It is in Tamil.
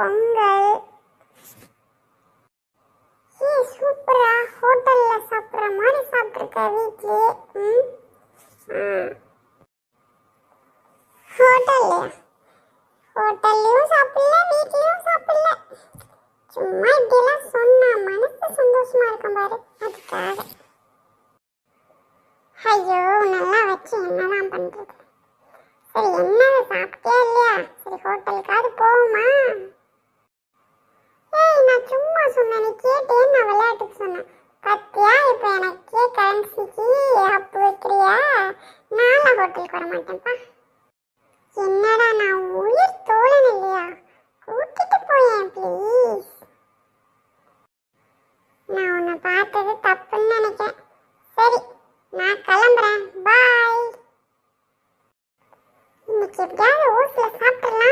பொங்கல். சூப்பரா ஹோட்டல்ல சாப்பிட்ற மாதிரி சாப்பிட்ருக்க வீட்லயே. ஹோட்டல்லையும் சாப்பிடல, வீட்லயும் சாப்பிடல. சும்மா இப்படியெல்லாம் சொன்னா மனசு சந்தோஷமா இருக்கும் பாரு, அதுக்காக. ஐயோ நல்லா வச்சு என்னதான் பண்றது? சரி என்னது சாப்பிட்டியா இல்லையா? சரி ஹோட்டலுக்காவது போகுமா? ஏய் நான் சும்மா சொன்னேன், நீ கேட்டேன்னு நான் விளையாட்டுக்கு சொன்னேன். பத்தியா இப்ப எனக்கே கரன்சிக்கு அப்பு வைக்கிறியா? நானும் ஹோட்டலுக்கு வர மாட்டேன்ப்பா. என்னடா நான் உயிர் தோழன் இல்லையா? கூட்டிட்டு போயேன் ப்ளீஸ். நான் உன்னை பார்த்தது தப்புன்னு நினைக்கிறேன். சரி நான் கிளம்புறேன், பாய். இன்னைக்கு எப்படியாவது ஊர்ல சாப்பிடலாம்.